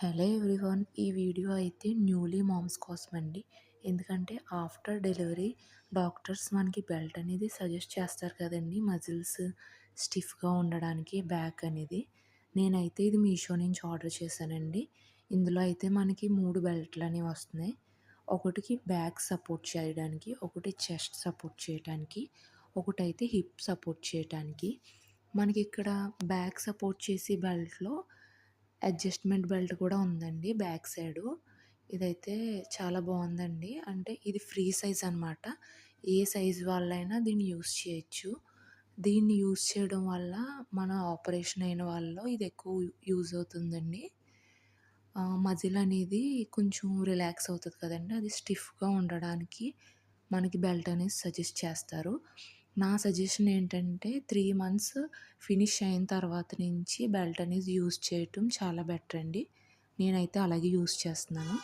Hello everyone. ఈ video అయితే newly moms కోసం అండి. ఎందుకంటే ఆఫ్టర్ డెలివరీ డాక్టర్స్ మనకి బెల్ట్ అనేది సజెస్ట్ చేస్తారు కదండి, మజిల్స్ స్టిఫ్గా ఉండడానికి బ్యాక్ అనేది. నేనైతే ఇది మీషో నుంచి ఆర్డర్ చేశానండి. ఇందులో అయితే మనకి 3 బెల్ట్లు అనేవి వస్తున్నాయి. ఒకటికి బ్యాక్ సపోర్ట్ చేయడానికి, ఒకటి చెస్ట్ సపోర్ట్ చేయడానికి, ఒకటైతే హిప్ సపోర్ట్ చేయడానికి. మనకి ఇక్కడ బ్యాక్ సపోర్ట్ చేసే బెల్ట్లో అడ్జస్ట్‌మెంట్ బెల్ట్ కూడా ఉందండి బ్యాక్ సైడు. ఇదైతే చాలా బావుందండి. అంటే ఇది ఫ్రీ సైజ్ అనమాట. ఏ సైజ్ వాళ్ళైనా దీన్ని యూజ్ చేయొచ్చు. దీన్ని యూజ్ చేయడం వల్ల మన ఆపరేషన్ అయిన వాళ్ళలో ఇది ఎక్కువ యూజ్ అవుతుందండి. మజిల్ అనేది కొంచెం రిలాక్స్ అవుతది కదండీ! అది స్టిఫ్‌గా ఉండడానికి మనకి బెల్ట్ అనేది సజెస్ట్ చేస్తారు. నా సజెషన్ ఏంటంటే 3 మంత్స్ ఫినిష్ అయిన తర్వాత నుంచి బెల్ట్ అనేది యూజ్ చేయటం చాలా బెటర్ అండి. నేనైతే అలాగే యూజ్ చేస్తున్నాను.